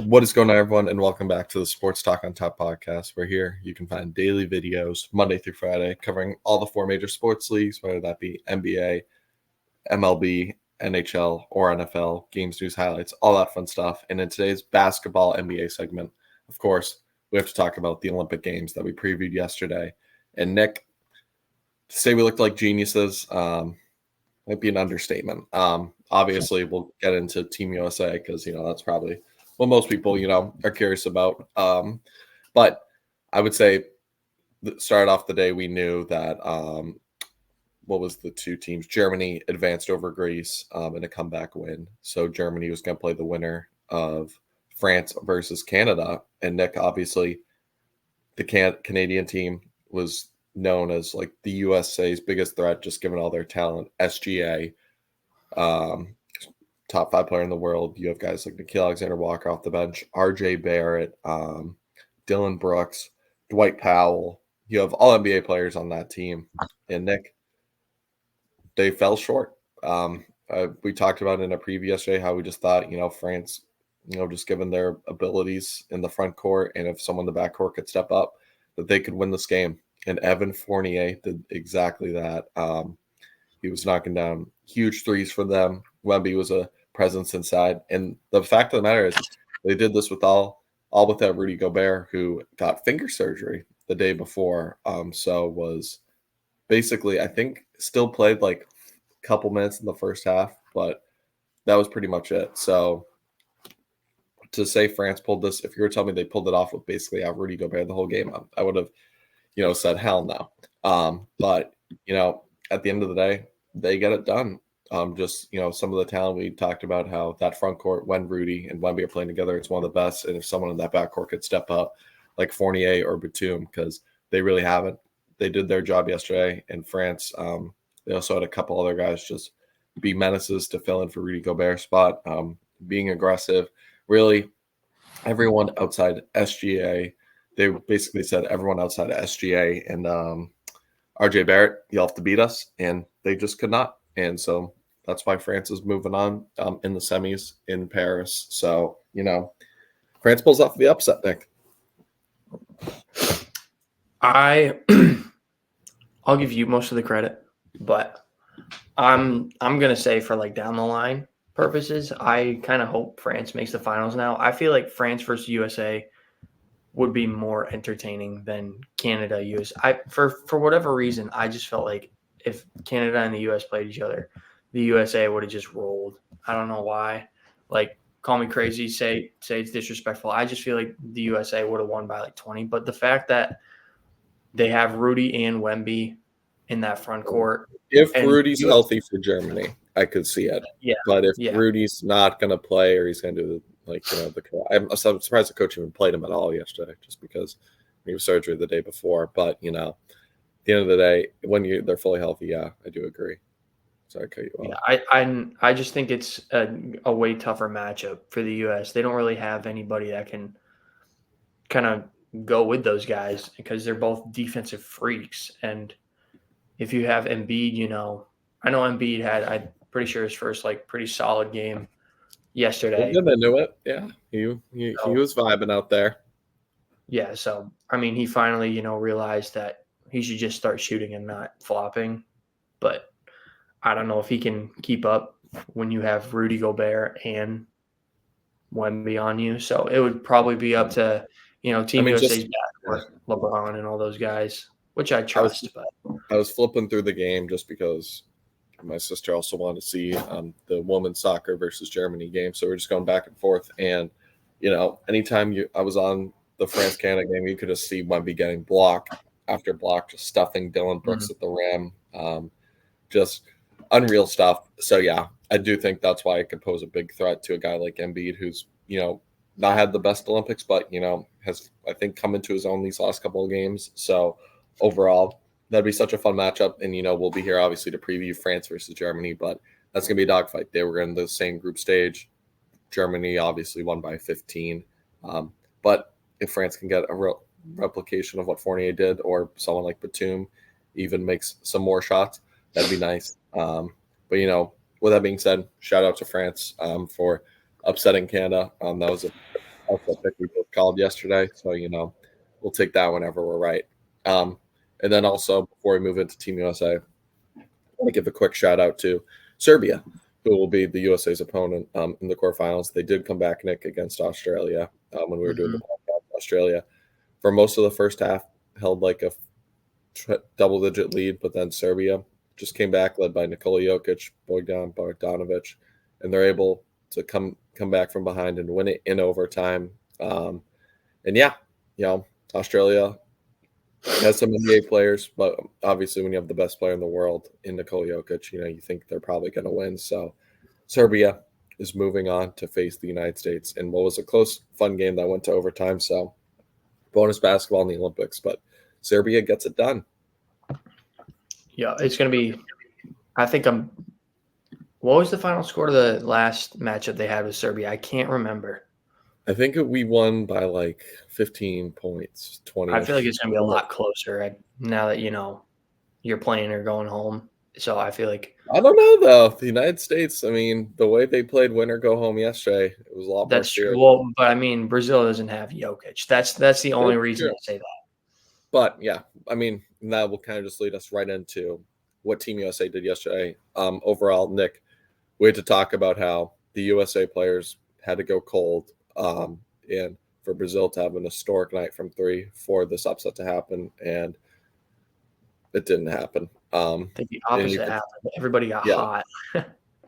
What is going on, everyone, and welcome back to the Sports Talk on Top podcast. We're here. You can find daily videos Monday through Friday covering all the four major sports leagues, whether that be NBA, MLB, NHL, or NFL, games, news, highlights, all that fun stuff. And in today's basketball NBA segment, of course, we have to talk about the Olympic Games that we previewed yesterday. And Nick, to say we looked like geniuses might be an understatement. Obviously, we'll get into Team USA because, that's probably what most people, are curious about. But I would say start off the day, we knew that what was the two teams? Germany advanced over Greece in a comeback win. So Germany was going to play the winner of France versus Canada. And Nick, obviously, the Canadian team was known as like the USA's biggest threat, just given all their talent. SGA, top 5 player in the world. You have guys like Nickeil Alexander-Walker off the bench, RJ Barrett, Dylan Brooks, Dwight Powell. You have all NBA players on that team. And Nick, they fell short. We talked about in a preview yesterday how we just thought, France, just given their abilities in the front court and if someone in the back court could step up, that they could win this game. And Evan Fournier did exactly that. He was knocking down huge threes for them. Wemby was a presence inside. And the fact of the matter is they did this with all without Rudy Gobert, who got finger surgery the day before. So was basically, I think, still played like a couple minutes in the first half, but that was pretty much it. So to say France pulled this, if you were telling me they pulled it off with basically out Rudy Gobert the whole game, I would have, said hell no. But, at the end of the day, they get it done. Just, some of the talent we talked about, how that front court, when Rudy and Wemby are playing together, it's one of the best. And if someone in that back court could step up like Fournier or Batum, because they really haven't. They did their job yesterday in France. They also had a couple other guys just be menaces to fill in for Rudy Gobert's spot, being aggressive. Really, everyone outside SGA, they basically said everyone outside of SGA and RJ Barrett, you'll have to beat us, and they just could not. And so that's why France is moving on in the semis in Paris. So, France pulls off the upset, Nick. I'll give you most of the credit, but I'm gonna say for like down the line purposes, I kind of hope France makes the finals now. I feel like France versus USA would be more entertaining than Canada US. For whatever reason, I just felt like if Canada and the US played each other, the USA would have just rolled. I don't know why. Like, call me crazy, say it's disrespectful. I just feel like the USA would have won by like 20. But the fact that they have Rudy and Wemby in that front court. If Rudy's healthy for Germany, I could see it. Yeah. But if Rudy's not going to play or he's going to do I'm surprised the coach even played him at all yesterday, just because he was surgery the day before. But at the end of the day, when they're fully healthy, yeah, I do agree. Sorry, cut you off. Yeah, I just think it's a way tougher matchup for the U.S. They don't really have anybody that can kind of go with those guys because they're both defensive freaks. And if you have Embiid, I know Embiid had, I'm pretty sure his first pretty solid game yesterday. I knew it. Yeah, he was vibing out there. Yeah, so I mean, he finally realized that he should just start shooting and not flopping. But I don't know if he can keep up when you have Rudy Gobert and Wemby on you. So it would probably be up to Team USA's backcourt, LeBron and all those guys, which I trust. I was flipping through the game just because my sister also wanted to see the women's soccer versus Germany game. So we're just going back and forth. And, anytime I was on the France-Canada game, you could just see Wemby getting block after block, just stuffing Dylan Brooks at the rim. Just unreal stuff. So, yeah, I do think that's why it could pose a big threat to a guy like Embiid, who's, not had the best Olympics, but, has, I think, come into his own these last couple of games. So, overall, that'd be such a fun matchup. And, we'll be here, obviously, to preview France versus Germany, but that's going to be a dogfight. They were in the same group stage. Germany obviously won by 15. But if France can get a real replication of what Fournier did, or someone like Batum even makes some more shots, that'd be nice. But, with that being said, shout out to France for upsetting Canada. That was upset pick we both called yesterday. So, we'll take that whenever we're right. And then also, before we move into Team USA, I want to give a quick shout out to Serbia, who will be the USA's opponent in the quarterfinals. They did come back, Nick, against Australia when we were doing the podcast. Australia, for most of the first half, held like a double-digit lead, but then Serbia just came back, led by Nikola Jokic, Bogdan Bogdanovic, and they're able to come back from behind and win it in overtime. And yeah, Australia has some NBA players, but obviously when you have the best player in the world in Nikola Jokic, you think they're probably going to win. So Serbia is moving on to face the United States in what was a close, fun game that went to overtime. So bonus basketball in the Olympics, but Serbia gets it done. Yeah, it's going to be – I think what was the final score of the last matchup they had with Serbia? I can't remember. I think we won by like 15 points, 20. I feel like it's going to be a lot closer now that, you're playing or going home. So I feel like – I don't know, though. The United States, I mean, the way they played win or go home yesterday, it was a lot more that's true. Well, but I mean, Brazil doesn't have Jokic. That's the only reason I say that. But yeah, I mean, that will kind of just lead us right into what Team USA did yesterday. Overall, Nick, we had to talk about how the USA players had to go cold, and for Brazil to have an historic night from three for this upset to happen, and it didn't happen. I think the opposite happened. Everybody got hot.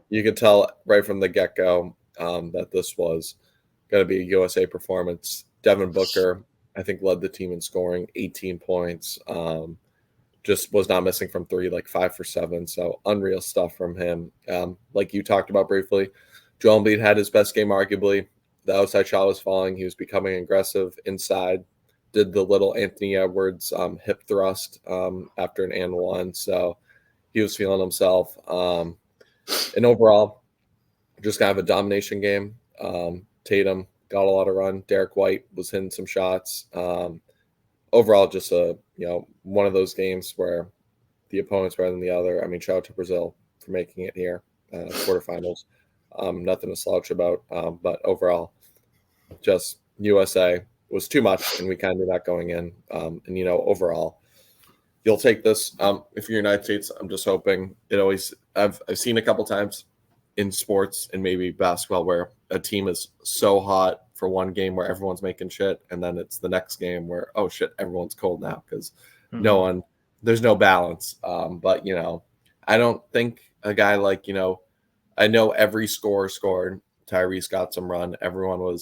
You could tell right from the get-go that this was going to be a USA performance. Devin Booker, I think, led the team in scoring, 18 points. Just was not missing from three, like 5 for 7. So unreal stuff from him. Like you talked about briefly, Joel Embiid had his best game, arguably. The outside shot was falling. He was becoming aggressive inside. Did the little Anthony Edwards hip thrust after an and one. So he was feeling himself. And overall, just kind of a domination game. Tatum got a lot of run. Derek White was hitting some shots. Overall, just one of those games where the opponent's better than the other. I mean, shout out to Brazil for making it here, quarterfinals. Nothing to slouch about. But overall, just USA was too much, and we kind of knew that going in. And overall, you'll take this. If you're United States, I'm just hoping it always. I've seen a couple times in sports and maybe basketball where a team is so hot for one game where everyone's making shit, and then it's the next game where, oh shit, everyone's cold now because there's no balance. But I don't think a guy like I know every scorer scored. Tyrese got some run. Everyone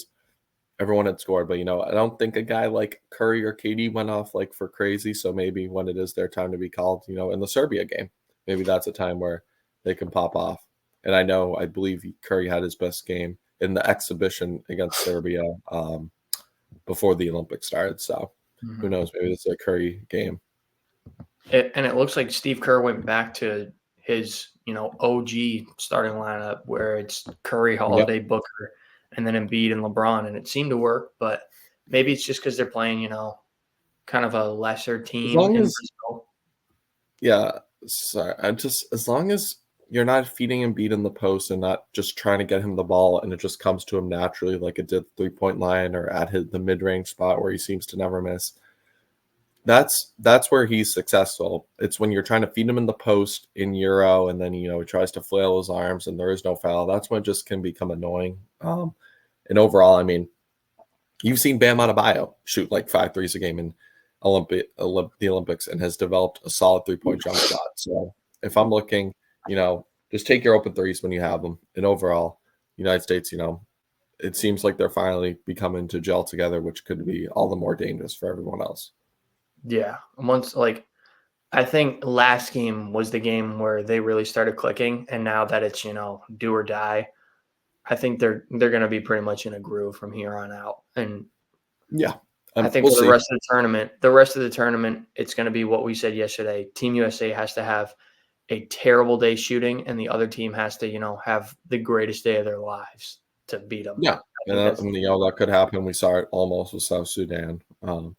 had scored, but I don't think a guy like Curry or KD went off like for crazy. So maybe when it is their time to be called, in the Serbia game, maybe that's a time where they can pop off. And I believe Curry had his best game in the exhibition against Serbia before the Olympics started. So who knows? Maybe it's a Curry game. And it looks like Steve Kerr went back to his, OG starting lineup where it's Curry, Holiday, Booker, and then Embiid and LeBron. And it seemed to work, but maybe it's just because they're playing, kind of a lesser team in Brazil. Yeah. Sorry. As long as you're not feeding Embiid in the post and not just trying to get him the ball and it just comes to him naturally like it did 3-point line or at the mid-range spot where he seems to never miss. That's where he's successful. It's when you're trying to feed him in the post in Euro and then, he tries to flail his arms and there is no foul. That's when it just can become annoying. And overall, I mean, you've seen Bam Adebayo shoot like 5 threes a game in the Olympics and has developed a solid 3-point jump shot. So if I'm looking, just take your open threes when you have them. And overall, United States, it seems like they're finally becoming to gel together, which could be all the more dangerous for everyone else. Yeah. I think last game was the game where they really started clicking. And now that it's, do or die, I think they're going to be pretty much in a groove from here on out. And yeah, I think for the rest of the tournament, it's going to be what we said yesterday. Team USA has to have a terrible day shooting, and the other team has to, have the greatest day of their lives to beat them. Yeah, and that could happen. We saw it almost with South Sudan. Well,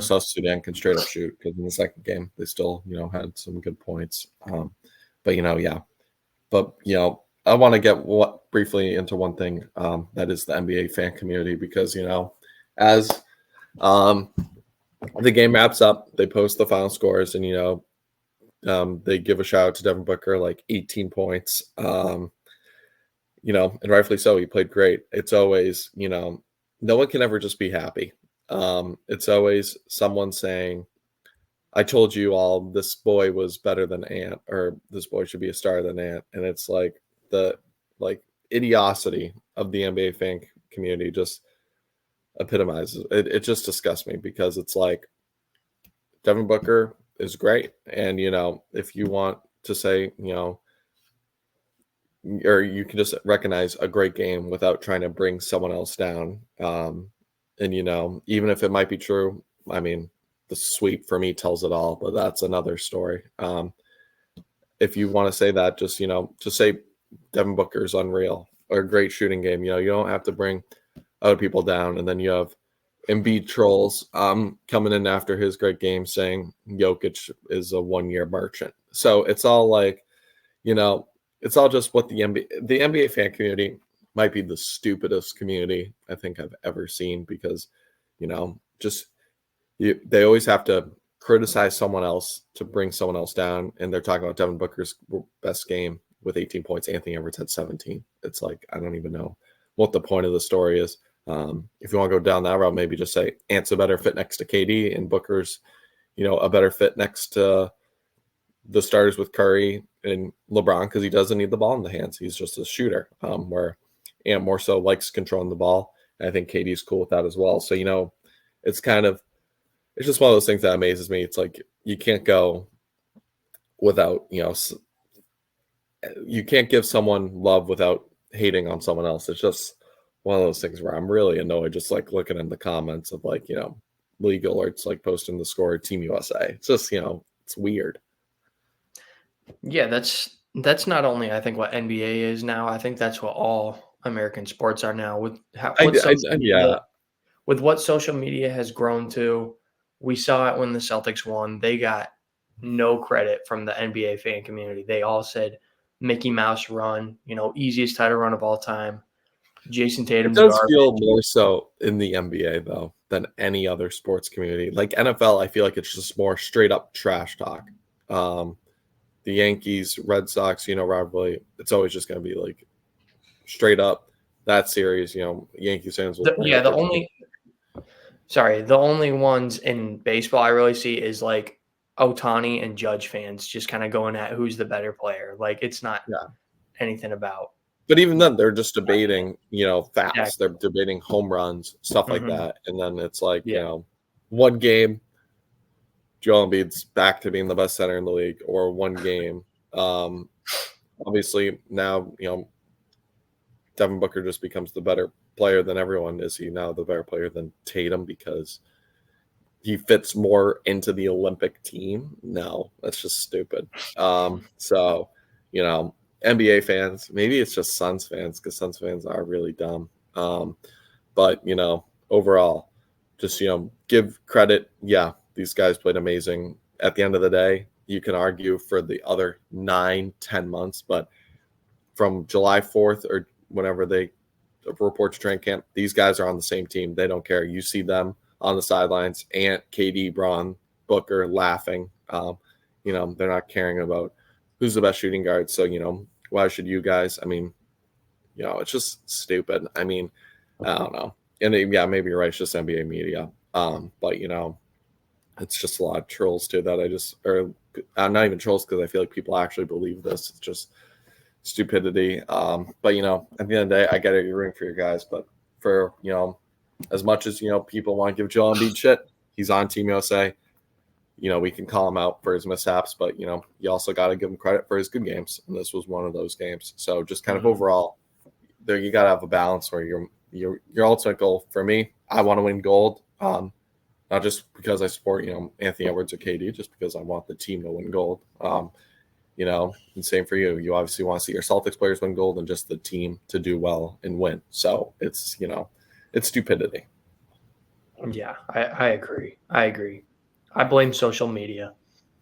South Sudan can straight up shoot because in the second game they still, had some good points. But I want to get briefly into one thing that is the NBA fan community, because as um, the game wraps up, they post the final scores, and they give a shout out to Devin Booker, like 18 points. And rightfully so. He played great. It's always, no one can ever just be happy. It's always someone saying, I told you all this boy was better than Ant, or this boy should be a star than Ant. And it's like the idiocy of the NBA fan community just epitomizes it. It just disgusts me, because it's like Devin Booker is great. And, if you want to say, or you can just recognize a great game without trying to bring someone else down. And, even if it might be true, I mean, the sweep for me tells it all, but that's another story. If you want to say that, just say Devin Booker's unreal, or a great shooting game. You don't have to bring other people down. And then you have Embiid trolls coming in after his great game saying Jokic is a 1-year merchant. So it's all like, it's all just what the NBA fan community might be the stupidest community I think I've ever seen, because, they always have to criticize someone else to bring someone else down. And they're talking about Devin Booker's best game with 18 points. Anthony Edwards had 17. It's like, I don't even know what the point of the story is. If you want to go down that route, maybe just say Ant's a better fit next to KD, and Booker's, a better fit next to the starters with Curry and LeBron, because he doesn't need the ball in the hands. He's just a shooter, where Ant more so likes controlling the ball. And I think KD's cool with that as well. So, it's just one of those things that amazes me. It's like you can't go without, you can't give someone love without hating on someone else. It's just one of those things where I'm really annoyed just like looking in the comments of league alerts, like posting the score Team USA. It's just, it's weird. Yeah, that's not only, I think, what NBA is now. I think that's what all American sports are now. With with what social media has grown to. We saw it when the Celtics won. They got no credit from the NBA fan community. They all said Mickey Mouse run, easiest title run of all time. Jason Tatum's It does feel more so in the NBA, though, than any other sports community. Like NFL, I feel like it's just more straight up trash talk. The Yankees, Red Sox, rivalry, it's always just going to be like straight up that series. Yankees fans will. The only ones in baseball I really see is like Ohtani and Judge fans just kind of going at who's the better player. Like, it's not anything about. But even then, they're just debating, facts. Exactly. They're debating home runs, stuff like that. And then it's like, one game, Joel Embiid's back to being the best center in the league, or one game. Obviously, now, Devin Booker just becomes the better player than everyone. Is he now the better player than Tatum because he fits more into the Olympic team? No, that's just stupid. So, NBA fans, maybe it's just Suns fans, because Suns fans are really dumb. But, overall, just, give credit. Yeah, these guys played amazing. At the end of the day, you can argue for the other 9-10 months, but from July 4th or whenever they report to training camp, these guys are on the same team. They don't care. You see them on the sidelines, Ant, KD, Braun, Booker laughing. They're not caring about who's the best shooting guard. So, why should you guys? I mean, it's just stupid. I mean, I don't know. And maybe you're right. It's just NBA media. But, it's just a lot of trolls too that I'm not even trolls, because I feel like people actually believe this. It's just stupidity. But, at the end of the day, I get it. You're rooting for your guys. But for, as much as, people want to give Joel Embiid shit, he's on Team USA. We can call him out for his mishaps, but, you also got to give him credit for his good games. And this was one of those games. So just kind of overall, there you got to have a balance where your ultimate goal for me, I want to win gold. Not just because I support, Anthony Edwards or KD, just because I want the team to win gold. And same for you. You obviously want to see your Celtics players win gold and just the team to do well and win. So it's, it's stupidity. Yeah, I agree. I blame social media.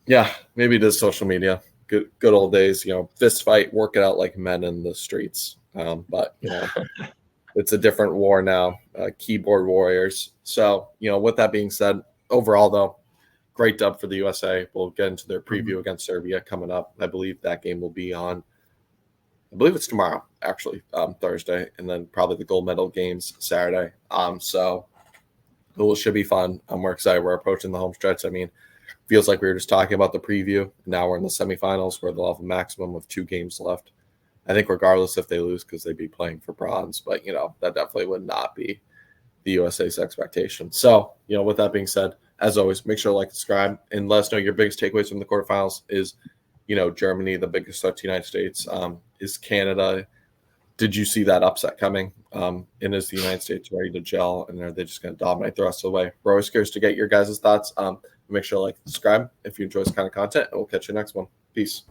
Yeah, maybe it is social media. good old days, fist fight, work it out like men in the streets. But it's a different war now, keyboard warriors. So, with that being said, overall though, great dub for the USA. We'll get into their preview against Serbia coming up. I believe that game will be on, I believe it's tomorrow, actually, Thursday, and then probably the gold medal games Saturday. So it should be fun. We're excited. We're approaching the home stretch. I mean, feels like we were just talking about the preview. Now we're in the semifinals where they'll have a maximum of 2 games left. I think regardless if they lose, because they'd be playing for bronze, but, that definitely would not be the USA's expectation. So, with that being said, as always, make sure to like, subscribe, and let us know your biggest takeaways from the quarterfinals. Is, Germany the biggest threat to the United States? Is Canada, did you see that upset coming? And is the United States ready to gel? And are they just going to dominate the rest of the way? We're always curious to get your guys' thoughts. Make sure to like, subscribe if you enjoy this kind of content, and we'll catch you next one. Peace.